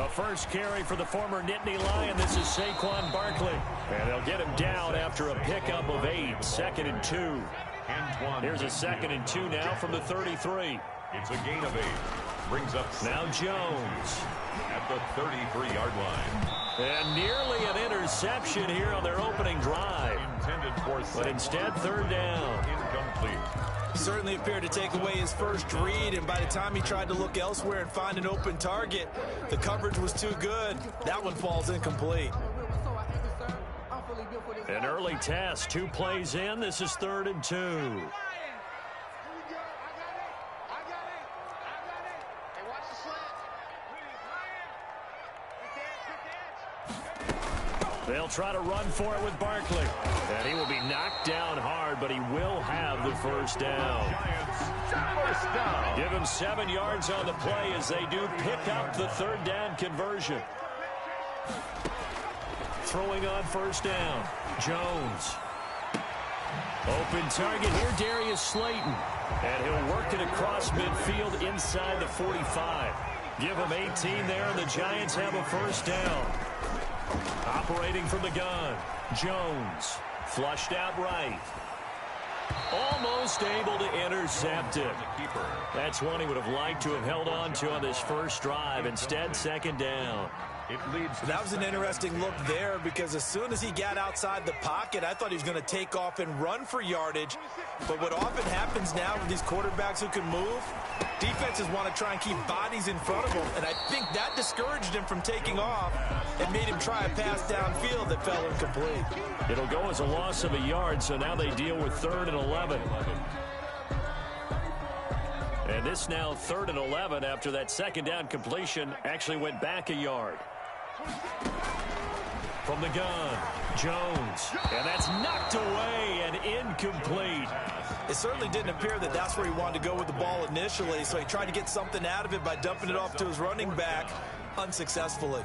The first carry for the former Nittany Lion. This is Saquon Barkley. And they'll get him down after a pickup of 8. 2nd and 2. Here's a 2nd and 2 now from the 33. It's a gain of 8. Brings up now Jones at the 33-yard line. And nearly an interception here on their opening drive. Intended for but instead, 3rd down. Incomplete. Certainly appeared to take away his first read, and by the time he tried to look elsewhere and find an open target, the coverage was too good. That one falls incomplete. An early test, 2 plays in. This is 3rd and 2. They'll try to run for it with Barkley. And he will be knocked down hard, but he will have the first down. Give him 7 yards on the play as they do pick up the 3rd down conversion. Throwing on 1st down. Jones. Open target here, Darius Slayton. And he'll work it across midfield inside the 45. Give him 18 there, and the Giants have a 1st down. Operating from the gun, Jones, flushed out right. Almost able to intercept it. That's one he would have liked to have held on to on this first drive. Instead, 2nd down. That was an interesting look there because as soon as he got outside the pocket, I thought he was going to take off and run for yardage. But what often happens now with these quarterbacks who can move, defenses want to try and keep bodies in front of them, and I think that discouraged him from taking off and made him try a pass downfield that fell incomplete. It'll go as a loss of a yard, so now they deal with 3rd and 11. And this now 3rd and 11 after that 2nd down completion actually went back a yard. From the gun, Jones. And that's knocked away and incomplete. It certainly didn't appear that that's where he wanted to go with the ball initially, so he tried to get something out of it by dumping it off to his running back unsuccessfully.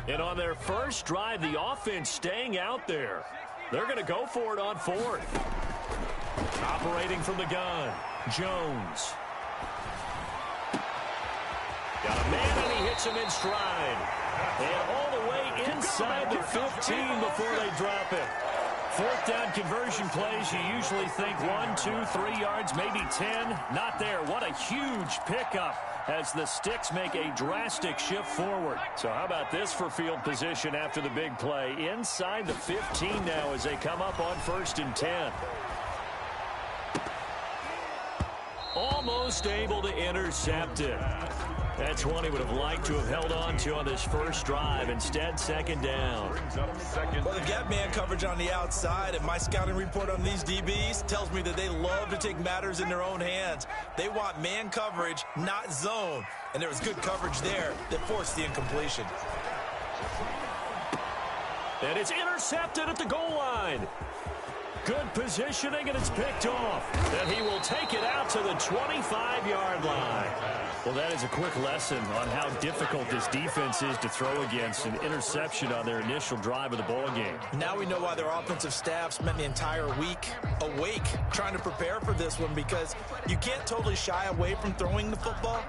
And on their first drive, the offense staying out there. They're going to go for it on 4th. Operating from the gun, Jones. Got a man, and he hits him in stride. And all the way inside the 15 before they drop it. 4th down conversion plays, you usually think 1, 2, 3 yards, maybe 10. Not there. What a huge pickup as the Sticks make a drastic shift forward. So how about this for field position after the big play? Inside the 15 now as they come up on 1st and 10. Almost able to intercept it. That's one he would have liked to have held on to on this first drive. Instead, 2nd down. Well, they've got man coverage on the outside, and my scouting report on these DBs tells me that they love to take matters in their own hands. They want man coverage, not zone. And there was good coverage there that forced the incompletion. And it's intercepted at the goal line. Good positioning, and it's picked off. And he will take it out to the 25-yard line. Well, that is a quick lesson on how difficult this defense is to throw against. An interception on their initial drive of the ball game. Now we know why their offensive staff spent the entire week awake trying to prepare for this one, because you can't totally shy away from throwing the football.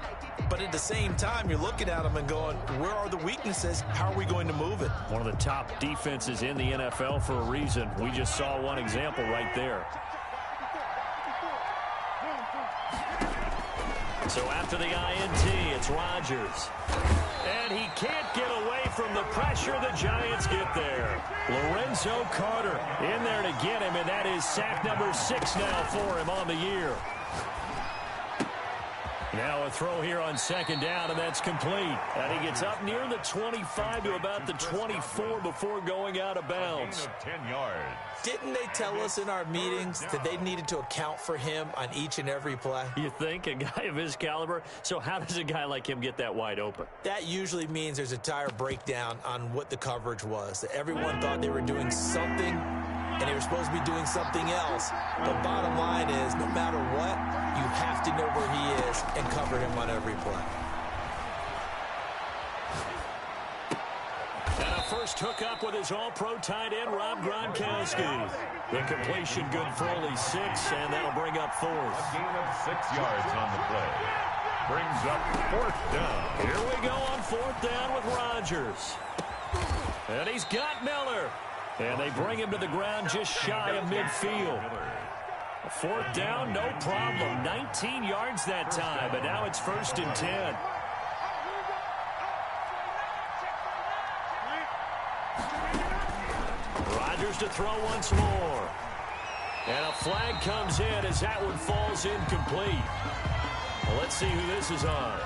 But at the same time, you're looking at them and going, where are the weaknesses? How are we going to move it? One of the top defenses in the NFL for a reason. We just saw one example right there. So after the INT, it's Rodgers. And he can't get away from the pressure. The Giants get there. Lorenzo Carter in there to get him, and that is sack number 6 now for him on the year. Now a throw here on 2nd down, and that's complete. And he gets up near the 25 to about the 24 before going out of bounds. 10 yards. Didn't they tell us in our meetings that they needed to account for him on each and every play? You think? A guy of his caliber? So how does a guy like him get that wide open? That usually means there's a entire breakdown on what the coverage was. That everyone thought they were doing something, and they were supposed to be doing something else. But bottom line is, no matter what, you have to know where he is and cover him on every play. And a first hookup with his all-pro tight end, Rob Gronkowski. The completion good for only 6, and that'll bring up 4th. A gain of 6 yards on the play. Brings up 4th down. Here we go on 4th down with Rodgers. And he's got Miller. And they bring him to the ground just shy of midfield. 4th down, no problem. 19 yards that time, but now it's 1st and 10. Rodgers to throw once more. And a flag comes in as that one falls incomplete. Well, let's see who this is on.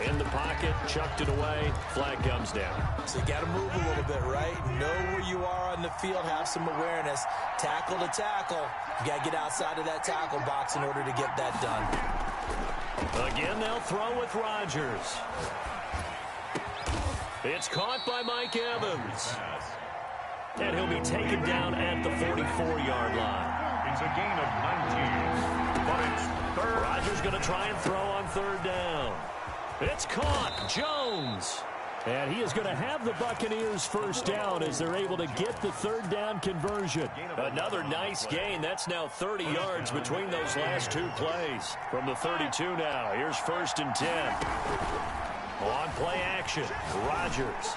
In the pocket, chucked it away, flag comes down. So you got to move a little bit, right? Know where you are on the field, have some awareness. Tackle to tackle. You got to get outside of that tackle box in order to get that done. Again, they'll throw with Rodgers. It's caught by Mike Evans. And he'll be taken down at the 44-yard line. It's a gain of 19, but it's 3rd. Rodgers going to try and throw on 3rd down. It's caught. Jones. And he is going to have the Buccaneers 1st down as they're able to get the 3rd down conversion. Another nice gain. That's now 30 yards between those last 2 plays. From the 32 now, here's 1st and 10. On play action, Rodgers.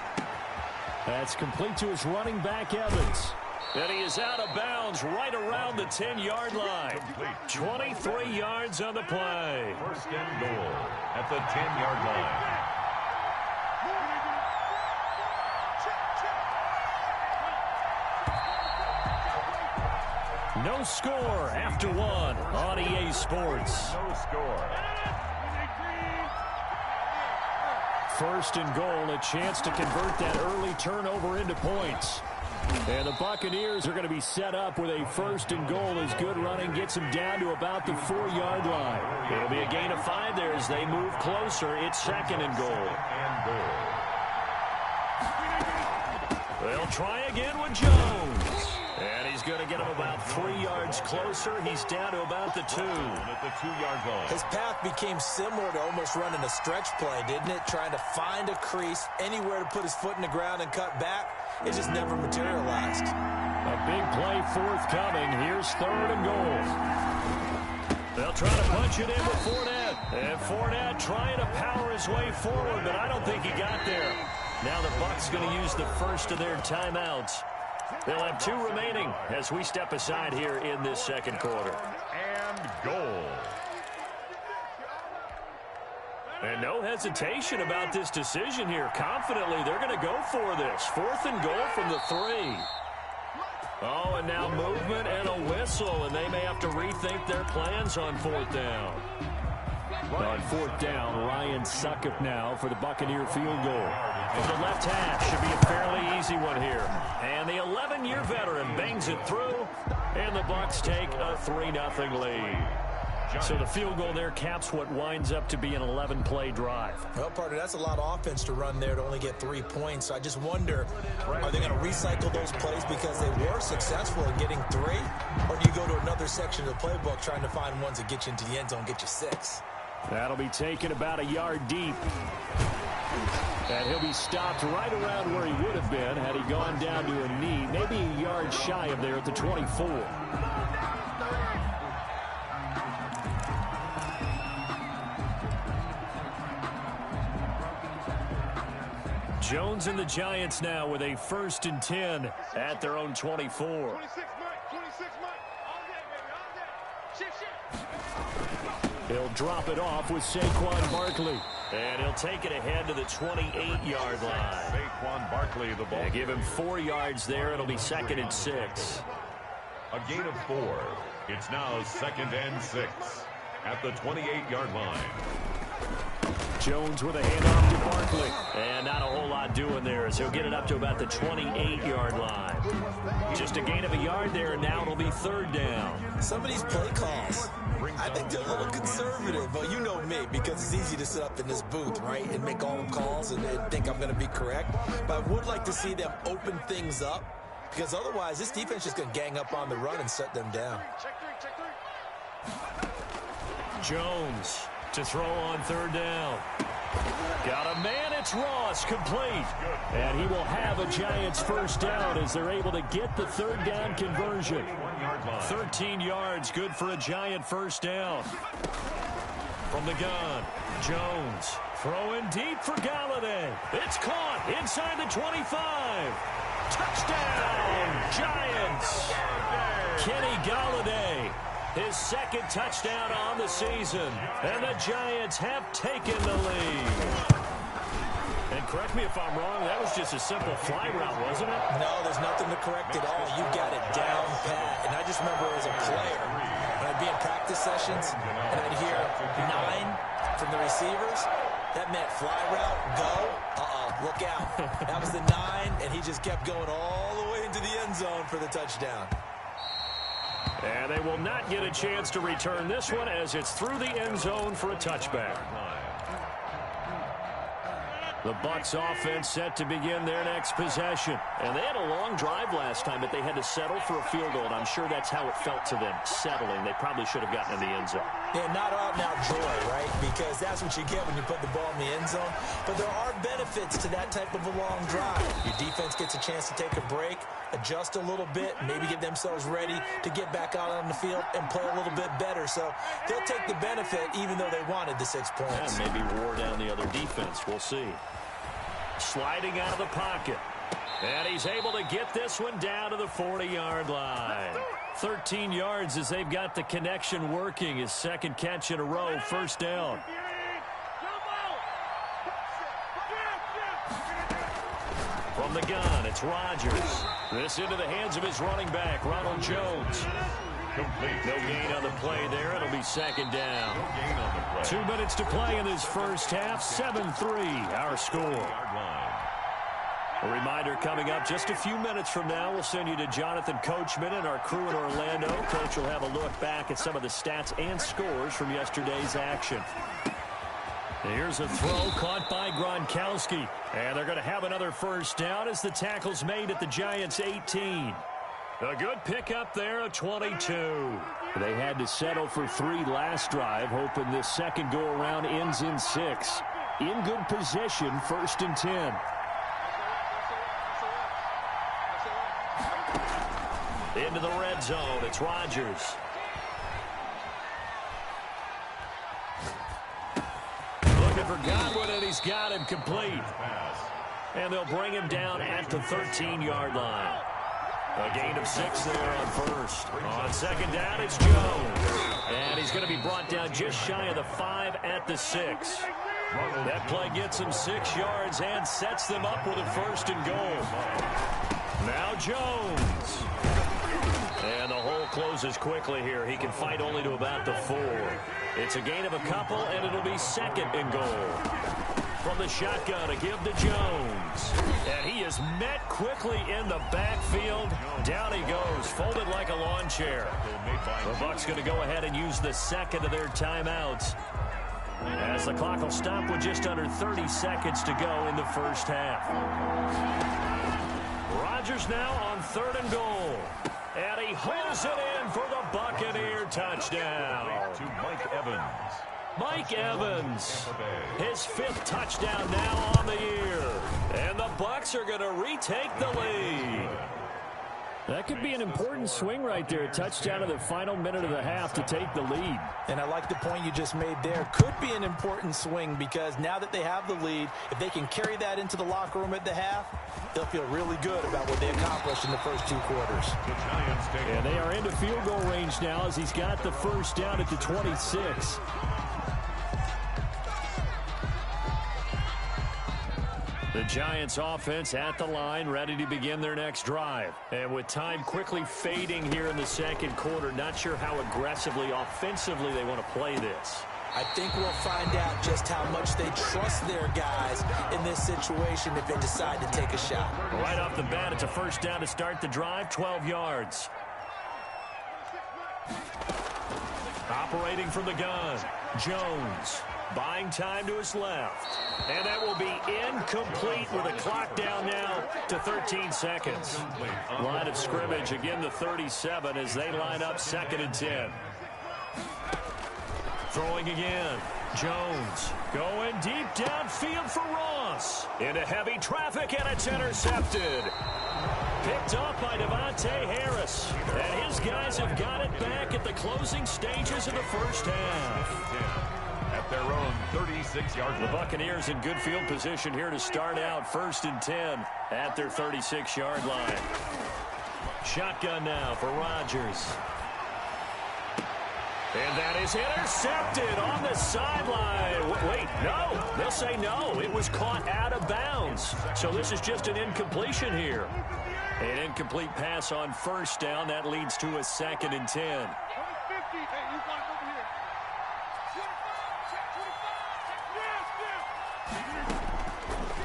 That's complete to his running back, Evans. And he is out of bounds right around the 10-yard line. 23 yards on the play. 1st and goal at the 10-yard line. No score after 1 on EA Sports. No score. 1st and goal, a chance to convert that early turnover into points. And the Buccaneers are going to be set up with a 1st and goal as good running gets them down to about the 4-yard line. It'll be a gain of 5 there as they move closer. It's 2nd and goal. They'll try again with Jones. And he's going to get him about 3 yards closer. He's down to about the 2. At the 2-yard line. His path became similar to almost running a stretch play, didn't it? Trying to find a crease, anywhere to put his foot in the ground and cut back. It just never materialized. A big play forthcoming. Here's 3rd and goal. They'll try to punch it in with Fournette. And Fournette trying to power his way forward, but I don't think he got there. Now the Bucs going to use the first of their timeouts. They'll have 2 remaining as we step aside here in this 2nd quarter. And goal. And no hesitation about this decision here. Confidently, they're going to go for this. 4th and goal from the 3. Oh, and now movement and a whistle, and they may have to rethink their plans on 4th down. On 4th down, Ryan Succop now for the Buccaneer field goal. From the left half, should be a fairly easy one here. And the 11-year veteran bangs it through, and the Bucs take a 3-0 lead. So the field goal there caps what winds up to be an 11-play drive. Well, partner, that's a lot of offense to run there to only get 3 points. So I just wonder, are they going to recycle those plays because they were successful in getting 3? Or do you go to another section of the playbook trying to find ones that get you into the end zone, get you 6? That'll be taken about a yard deep. And he'll be stopped right around where he would have been had he gone down to a knee, maybe a yard shy of there at the 24. Jones and the Giants now with a 1st and 10 at their own 24. He'll drop it off with Saquon Barkley. And he'll take it ahead to the 28-yard line. Saquon Barkley, the ball. They give him 4 yards there. It'll be 2nd and 6. A gain of 4. It's now 2nd and 6 at the 28-yard line. Jones with a handoff to Barkley. And not a whole lot doing there as he'll get it up to about the 28-yard line. Just a gain of a yard there, and now it'll be 3rd down. Some of these play calls, I think they're a little conservative. But you know me, because it's easy to sit up in this booth, right, and make all the calls and think I'm going to be correct. But I would like to see them open things up, because otherwise this defense is just going to gang up on the run and shut them down. Jones to throw on 3rd down. Got a man, it's Ross, complete. And he will have a Giants first down as they're able to get the third down conversion. 13 yards, good for a Giant first down. From the gun, Jones throwing deep for Galladay. It's caught inside the 25. Touchdown, Giants. Kenny Galladay, his second touchdown on the season. And the Giants have taken the lead. And correct me if I'm wrong, that was just a simple fly route, wasn't it? No, there's nothing to correct at all. You got it down pat. And I just remember as a player, when I'd be in practice sessions, and I'd hear 9 from the receivers, that meant fly route, go, look out. That was the 9, and he just kept going all the way into the end zone for the touchdown. And they will not get a chance to return this one as it's through the end zone for a touchback. The Bucs offense set to begin their next possession. And they had a long drive last time, but they had to settle for a field goal, and I'm sure that's how it felt to them, settling. They probably should have gotten in the end zone. Yeah, not out-and-out joy, right? Because that's what you get when you put the ball in the end zone. But there are benefits to that type of a long drive. Your defense gets a chance to take a break, adjust a little bit, maybe get themselves ready to get back out on the field and play a little bit better. So they'll take the benefit even though they wanted the 6 points. And maybe wore down the other defense. We'll see. Sliding out of the pocket. And he's able to get this one down to the 40-yard line. 13 yards as they've got the connection working. His second catch in a row, first down. From the gun, it's Rodgers. This into the hands of his running back, Ronald Jones. No gain on the play there. It'll be second down. 2 minutes to play in this first half. 7-3, our score. A reminder coming up just a few minutes from now. We'll send you to Jonathan Coachman and our crew in Orlando. Coach will have a look back at some of the stats and scores from yesterday's action. Here's a throw caught by Gronkowski. And they're going to have another first down as the tackle's made at the Giants' 18. A good pickup there, a 22. They had to settle for 3 last drive, hoping this second go-around ends in 6. In good position, 1st and 10. Into the red zone, it's Rodgers. Looking for Godwin, and he's got him complete. And they'll bring him down at the 13-yard line. A gain of 6 there on first. On second down, it's Jones. And he's going to be brought down just shy of the 5 at the 6. That play gets him 6 yards and sets them up with a 1st and goal. Now Jones. And the hole closes quickly here. He can fight only to about the 4. It's a gain of a couple, and it'll be 2nd and goal. From the shotgun, a give to Jones. And he is met quickly in the backfield. Down he goes, folded like a lawn chair. The Bucs going to go ahead and use the second of their timeouts, as the clock will stop with just under 30 seconds to go in the first half. Rodgers now on 3rd and goal. And he hauls it in for the Buccaneer touchdown. To Mike Evans. Mike Evans, his 5th touchdown now on the year. And the Bucs are going to retake the lead. That could be an important swing right there. A touchdown in the final minute of the half to take the lead. And I like the point you just made there. Could be an important swing because now that they have the lead, if they can carry that into the locker room at the half, they'll feel really good about what they accomplished in the first 2 quarters. And they are into field goal range now as he's got the first down at the 26. The Giants offense at the line, ready to begin their next drive. And with time quickly fading here in the second quarter, not sure how aggressively, offensively they want to play this. I think we'll find out just how much they trust their guys in this situation if they decide to take a shot. Right off the bat, it's a first down to start the drive, 12 yards. Operating from the gun, Jones. Buying time to his left. And that will be incomplete with a clock down now to 13 seconds. Line of scrimmage, again the 37 as they line up 2nd and 10. Throwing again. Jones going deep downfield for Ross. Into heavy traffic, and it's intercepted. Picked up by Devontae Harris. And his guys have got it back at the closing stages of the first half. At their own 36-yard line. The Buccaneers in good field position here to start out 1st and 10 at their 36-yard line. Shotgun now for Rodgers. And that is intercepted on the sideline. Wait, no. They'll say no. It was caught out of bounds. So this is just an incompletion here. An incomplete pass on first down. That leads to a 2nd and 10.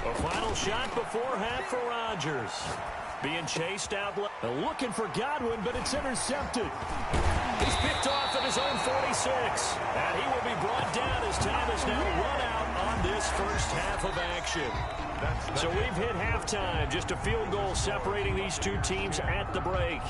A final shot before half for Rodgers. Being chased out. Looking for Godwin, but it's intercepted. He's picked off at his own 46. And he will be brought down as time is now run out on this first half of action. So we've hit halftime. Just a field goal separating these two teams at the break.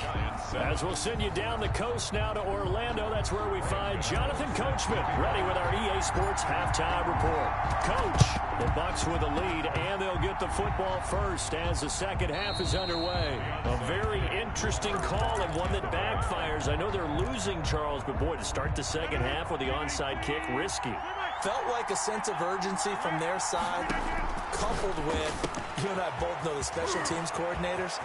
As we'll send you down the coast now to Orlando, that's where we find Jonathan Coachman ready with our EA Sports halftime report. Coach, the Bucs with a lead, and they'll get the football first as the second half is underway. A very interesting call and one that backfires. I know they're losing, Charles, but boy, to start the second half with the onside kick, risky. Felt like a sense of urgency from their side, coupled with, you and I both know the special teams coordinators,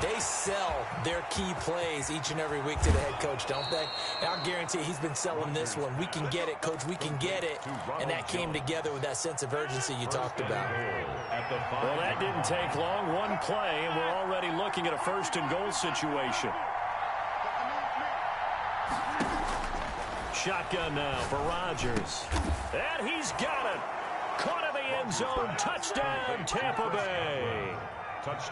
they sell their key plays each and every week to the head coach, don't they? And I'll guarantee he's been selling this one. We can get it, coach, we can get it. And that came together with that sense of urgency you talked about. Well, that didn't take long. One play, and we're already looking at a 1st and goal situation. Shotgun now for Rodgers. And he's got it. Caught in the end zone. Touchdown, Tampa Bay.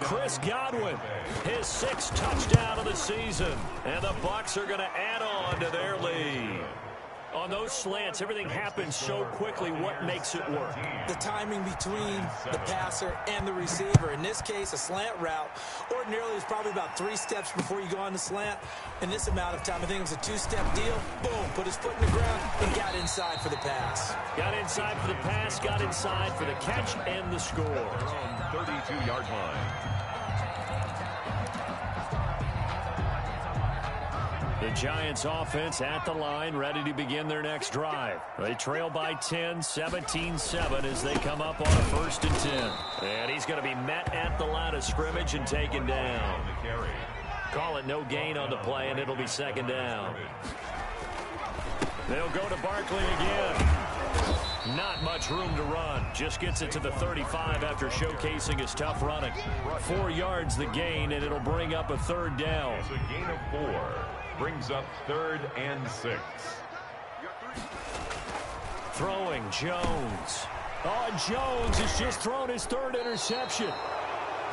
Chris Godwin, his 6th touchdown of the season. And the Bucs are going to add on to their lead. On those slants, everything happens so quickly. What makes it work? The timing between the passer and the receiver. In this case, a slant route. Ordinarily, it's probably about 3 steps before you go on the slant. In this amount of time, I think it was a 2-step deal. Boom, put his foot in the ground and got inside for the pass. Got inside for the pass, got inside for the catch and the score. 32-yard line. The Giants offense at the line, ready to begin their next drive. They trail by 10, 17-7 as they come up on a 1st and 10. And he's going to be met at the line of scrimmage and taken down. Call it no gain on the play, and it'll be 2nd down. They'll go to Barkley again. Not much room to run. Just gets it to the 35 after showcasing his tough running. 4 yards the gain, and it'll bring up a 3rd down. It's a gain of 4. Brings up 3rd and 6. Throwing Jones. Oh, Jones has just thrown his 3rd interception.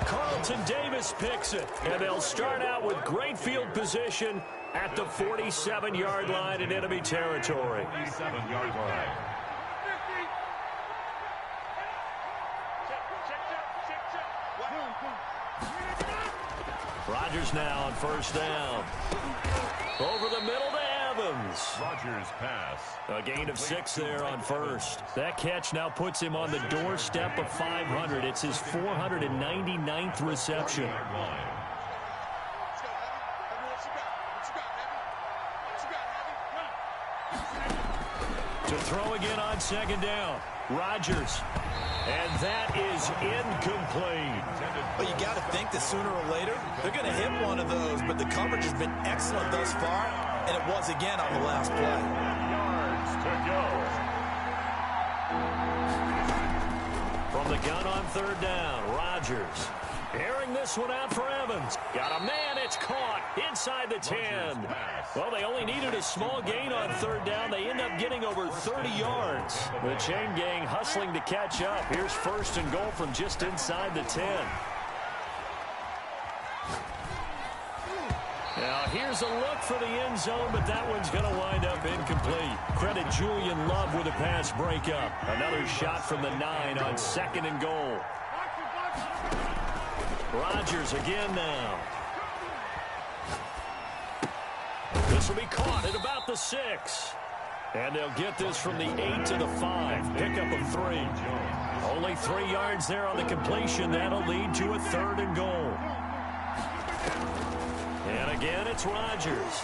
Carlton Davis picks it. And they'll start out with great field position at the 47-yard line in enemy territory. 47-yard line. Rodgers now on 1st down. Over the middle to Evans. Rodgers pass. A gain of 6 there on 1st. That catch now puts him on the doorstep of 500. It's his 499th reception. To throw again on 2nd down. Rodgers. And that is incomplete. Well, you got to think that sooner or later, they're going to hit one of those, but the coverage has been excellent thus far, and it was again on the last play. Yards to go. From the gun on 3rd down, Rodgers. Airing this one out for Evans. Got a man, it's caught inside the 10. Well, they only needed a small gain on 3rd down. They end up getting over 30 yards. The chain gang hustling to catch up. Here's 1st and goal from just inside the 10. Now, here's a look for the end zone, but that one's going to wind up incomplete. Credit Julian Love with a pass breakup. Another shot from the 9 on 2nd and goal. Rodgers again now. This will be caught at about the 6. And they'll get this from the 8 to the 5. Pickup of 3. Only 3 yards there on the completion. That'll lead to a 3rd and goal. And again, it's Rodgers.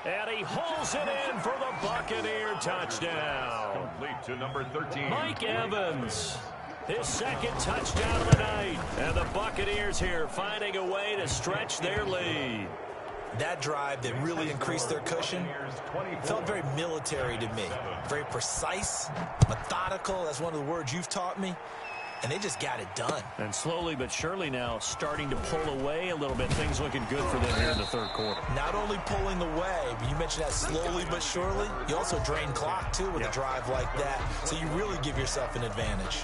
And he hauls it in for the Buccaneer touchdown. Complete to number 13. Mike Evans. His 2nd touchdown of the night. And the Buccaneers here finding a way to stretch their lead. That drive that really increased their cushion felt very military to me. Very precise, methodical. That's one of the words you've taught me. And they just got it done. And slowly but surely now starting to pull away a little bit. Things looking good for them here in the 3rd quarter. Not only pulling away, but you mentioned that slowly but surely. You also drain clock, too, with a drive like that. So you really give yourself an advantage.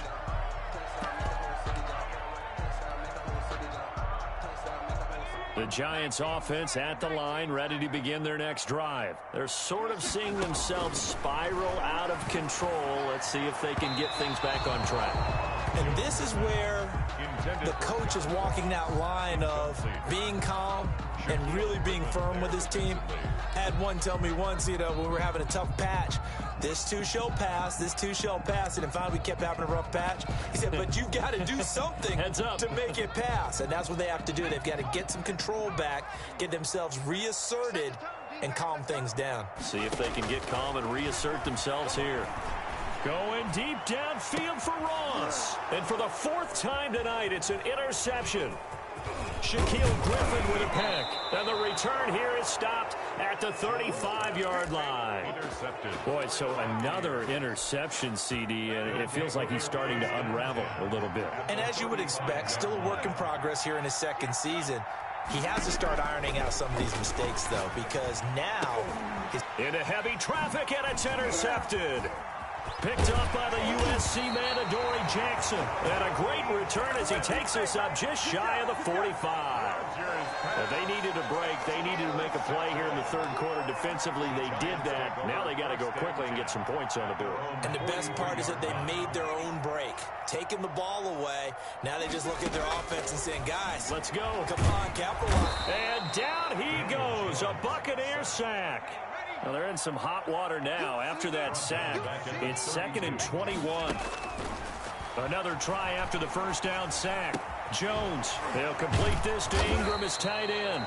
The Giants offense at the line, ready to begin their next drive. They're sort of seeing themselves spiral out of control. Let's see if they can get things back on track. And this is where the coach is walking that line of being calm and really being firm with his team. I had one tell me once, when we were having a tough patch, this too shall pass, this too shall pass. And finally we kept having a rough patch. He said, but you got to do something to make it pass. And that's what they have to do. They've got to get some control back, get themselves reasserted, and calm things down. See if they can get calm and reassert themselves here. Going deep downfield for Ross. And for the 4th time tonight, it's an interception. Shaquille Griffin with a pick. And the return here is stopped at the 35-yard line. Intercepted. Boy, so another interception, CD, and it feels like he's starting to unravel a little bit. And as you would expect, still a work in progress here in his 2nd season. He has to start ironing out some of these mistakes, though, because now... Into heavy traffic, and it's intercepted. Picked up by the USC man, Adoree Jackson. And a great return as he takes us up just shy of the 45. If they needed a break, they needed to make a play here in the 3rd quarter defensively. They did that. Now they got to go quickly and get some points on the board. And the best part is that they made their own break. Taking the ball away. Now they just look at their offense and saying, guys, let's go. Come on, capitalize. And down he goes. A Buccaneer sack. Well, they're in some hot water now after that sack. It's 2nd and 21. Another try after the 1st down sack. Jones, they'll complete this to Ingram as tight end.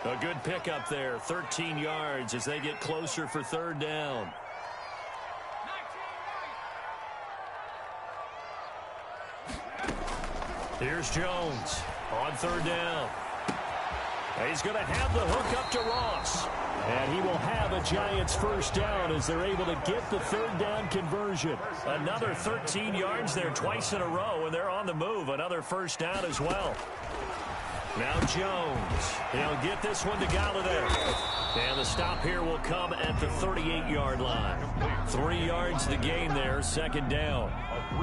A good pickup there, 13 yards as they get closer for 3rd down. Here's Jones on 3rd down. He's going to have the hook up to Ross. And he will have a Giants 1st down as they're able to get the 3rd down conversion. Another 13 yards there twice in a row, and they're on the move. Another 1st down as well. Now Jones. He'll get this one to Golladay. And the stop here will come at the 38-yard line. 3 yards the gain there, 2nd down.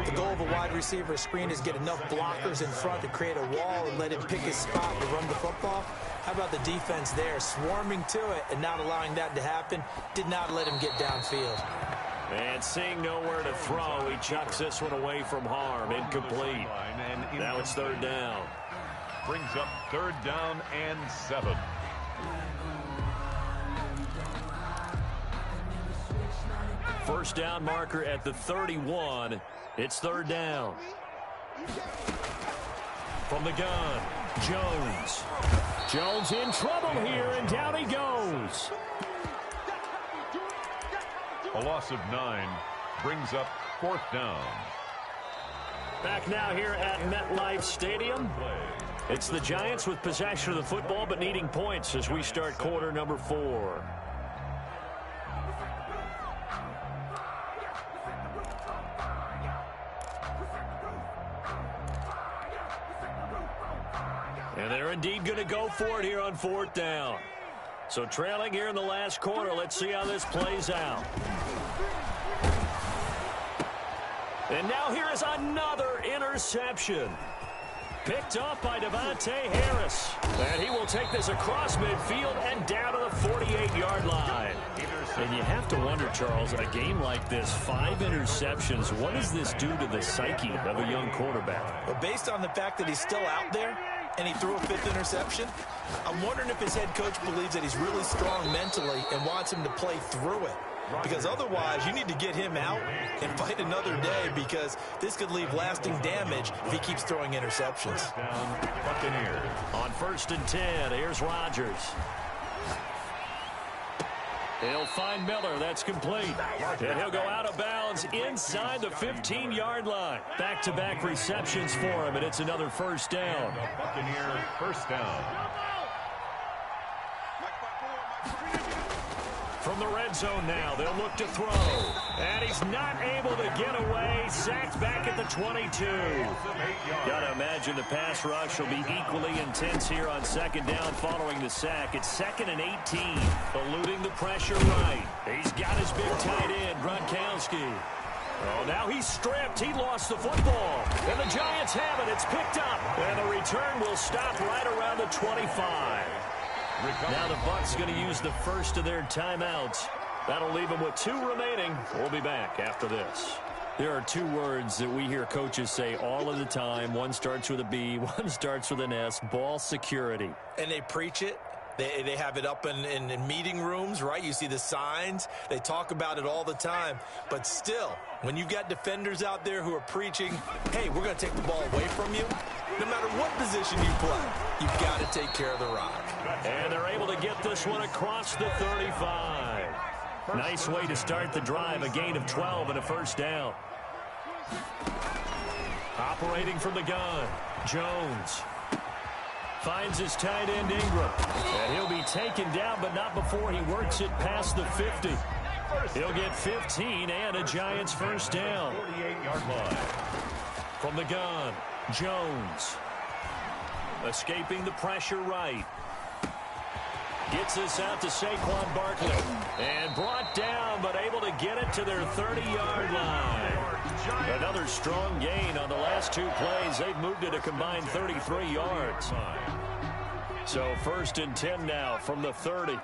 The goal of a wide receiver screen is get enough blockers in front to create a wall and let him pick his spot to run the football. How about the defense there, swarming to it and not allowing that to happen? Did not let him get downfield. And seeing nowhere to throw, he chucks this one away from harm. Incomplete. Now it's 3rd down. Brings up 3rd down and 7. First down marker at the 31. It's 3rd down. From the gun, Jones. Jones in trouble here, and down he goes. A loss of 9 brings up 4th down. Back now here at MetLife Stadium. It's the Giants with possession of the football, but needing points as we start quarter number 4. And they're indeed going to go for it here on 4th down. So trailing here in the last quarter. Let's see how this plays out. And now here is another interception. Picked up by Devontae Harris. And he will take this across midfield and down to the 48-yard line. And you have to wonder, Charles, in a game like this, 5 interceptions, what does this do to the psyche of a young quarterback? Well, based on the fact that he's still out there and he threw a 5th interception, I'm wondering if his head coach believes that he's really strong mentally and wants him to play through it. Because otherwise, you need to get him out and fight another day, because this could leave lasting damage if he keeps throwing interceptions. Buccaneers. On 1st and 10, here's Rodgers. He'll find Miller. That's complete. And he'll go out of bounds inside the 15-yard line. Back-to-back receptions for him, and it's another first down. Buccaneer first down. From the red zone now, they'll look to throw. And he's not able to get away. Sacked back at the 22. Gotta imagine the pass rush will be equally intense here on 2nd down following the sack. It's 2nd and 18. Eluding the pressure right. He's got his big tight end, Gronkowski. Oh, now he's stripped. He lost the football. And the Giants have it. It's picked up. And the return will stop right around the 25. Now the Bucs going to use the first of their timeouts. That'll leave them with 2 remaining. We'll be back after this. There are 2 words that we hear coaches say all of the time. One starts with a B, one starts with an S. Ball security. And they preach it. They have it up in meeting rooms, right? You see the signs. They talk about it all the time. But still, when you've got defenders out there who are preaching, hey, we're going to take the ball away from you, no matter what position you play, you've got to take care of the rock. And they're able to get this one across the 35. Nice way to start the drive. A gain of 12 and a first down. Operating from the gun, Jones. Finds his tight end, Ingram. And he'll be taken down, but not before he works it past the 50. He'll get 15 and a Giants first down. 48-yard line. From the gun, Jones. Escaping the pressure right. Gets this out to Saquon Barkley. And brought down, but able to get it to their 30-yard line. Another strong gain on the last 2 plays. They've moved it a combined 33 yards. So 1st and 10 now from the 30.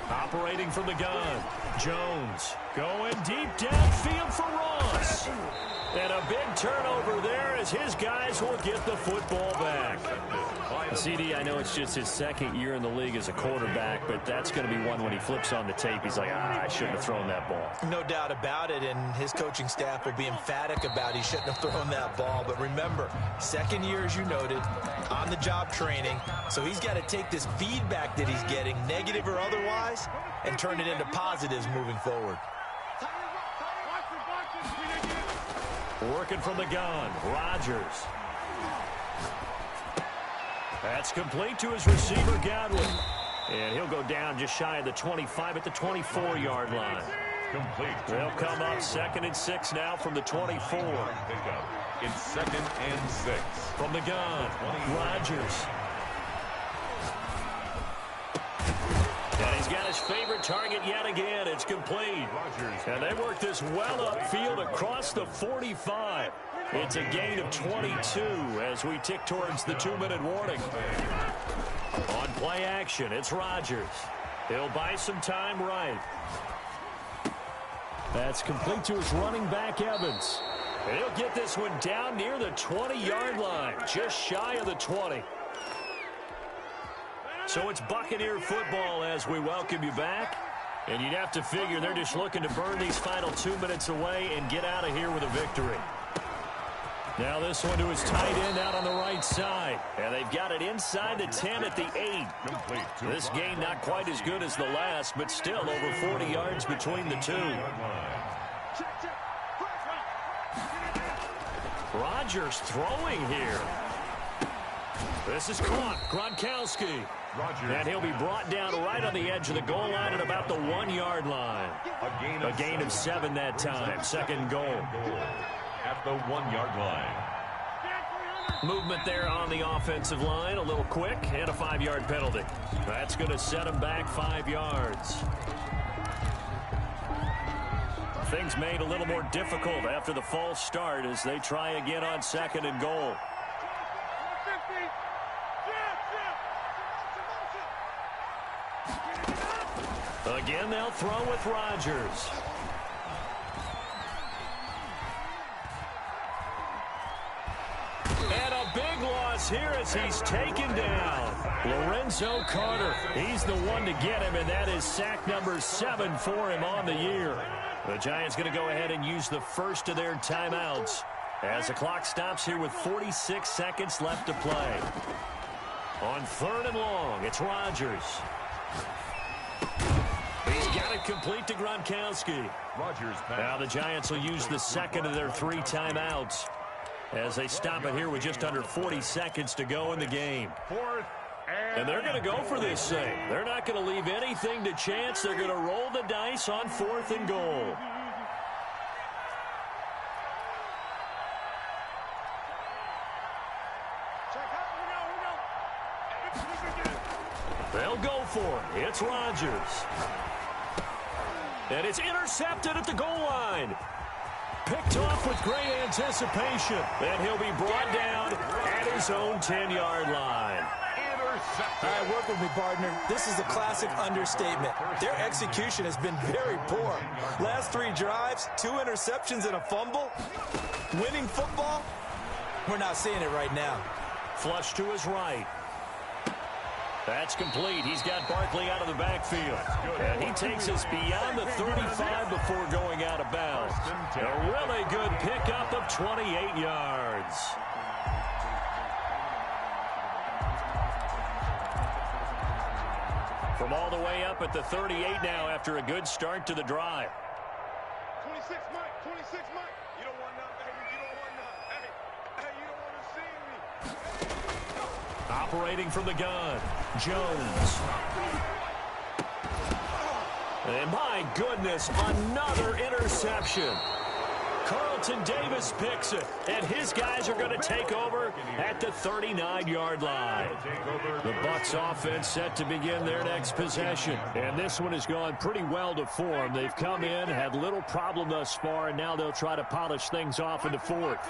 Operating from the gun, Jones going deep downfield for Ross. And a big turnover there as his guys will get the football back. CD, I know it's just his 2nd year in the league as a quarterback, but that's going to be one when he flips on the tape. He's like, I shouldn't have thrown that ball. No doubt about it, and his coaching staff will be emphatic about he shouldn't have thrown that ball. But remember, 2nd year, as you noted, on-the-job training, so he's got to take this feedback that he's getting, negative or otherwise, and turn it into positives moving forward. Working from the gun, Rodgers. That's complete to his receiver, Godwin. And he'll go down just shy of the 25 at the 24-yard line. Complete. They'll come up 2nd and 6 now from the 24. It's 2nd and 6. From the gun, Rodgers. And he's got his favorite target yet again. It's complete. And they work this well upfield across the 45. It's a gain of 22 as we tick towards the 2-minute warning. On play action, it's Rodgers. He'll buy some time right. That's complete to his running back, Evans. And he'll get this one down near the 20-yard line, just shy of the 20. So it's Buccaneer football as we welcome you back. And you'd have to figure they're just looking to burn these final 2 minutes away and get out of here with a victory. Now this one to his tight end out on the right side. And they've got it inside the 10 at the 8. This game not quite as good as the last, but still over 40 yards between the 2. Rodgers throwing here. This is caught. Gronkowski. And he'll be brought down right on the edge of the goal line at about the 1-yard line. A gain of 7 that time. 2nd goal. At the 1-yard line. Movement there on the offensive line. A little quick and a 5-yard penalty. That's going to set him back 5 yards. Things made a little more difficult after the false start as they try again on 2nd and goal. Again, they'll throw with Rodgers. And a big loss here as he's taken down. Lorenzo Carter, he's the one to get him, and that is sack number 7 for him on the year. The Giants going to go ahead and use the first of their timeouts as the clock stops here with 46 seconds left to play. On 3rd and long, it's Rodgers. He's got it complete to Gronkowski. Now the Giants will use the second of their 3 timeouts as they stop it here with just under 40 seconds to go in the game. And they're going to go for this thing. They're not going to leave anything to chance. They're going to roll the dice on 4th and goal. They'll go for it. It's Rodgers. And it's intercepted at the goal line. Picked off with great anticipation. And he'll be brought down at his own 10-yard line. All right, work with me, partner. This is a classic understatement. Their execution has been very poor. Last 3 drives, 2 interceptions and a fumble. Winning football, we're not seeing it right now. Flush to his right. That's complete. He's got Barkley out of the backfield. And he takes us beyond the 35 before going out of bounds. A really good pickup of 28 yards. From all the way up at the 38 now after a good start to the drive. 26, Mike. 26, Mike. You don't want nothing. You don't want nothing. Hey, you don't want to see me. Operating from the gun, Jones. And my goodness, another interception. Carlton Davis picks it, and his guys are going to take over at the 39-yard line. The Bucs offense set to begin their next possession, and this one has gone pretty well to form. They've come in, had little problem thus far, and now they'll try to polish things off in the 4th.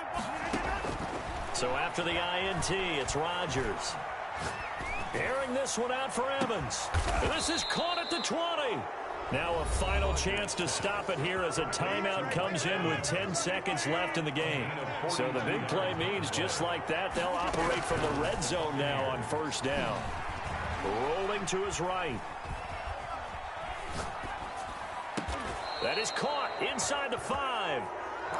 So after the INT, it's Rodgers. Airing this one out for Evans. And this is caught at the 20. Now a final chance to stop it here as a timeout comes in with 10 seconds left in the game. So the big play means just like that, they'll operate from the red zone now on 1st down. Rolling to his right. That is caught inside the 5.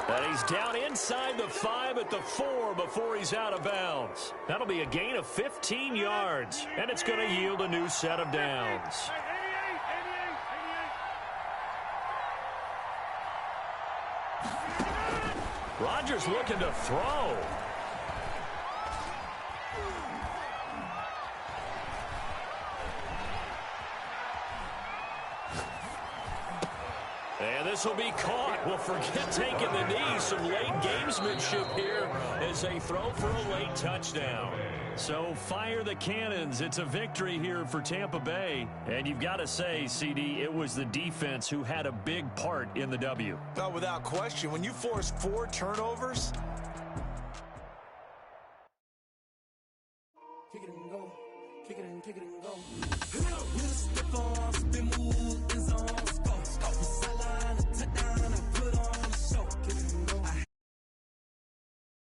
And he's down inside the 5 at the 4 before he's out of bounds. That'll be a gain of 15 yards, and it's going to yield a new set of downs. Rodgers looking to throw. And this will be caught. Well, forget taking the knee. Some late gamesmanship here as they throw for a late touchdown. So fire the cannons. It's a victory here for Tampa Bay. And you've got to say, CD, it was the defense who had a big part in the W. No, without question. When you force 4 turnovers. Kick it and go. Kick it and kick it and go. With a stiff arm, spin move, in zone, score. Sideline, touchdown.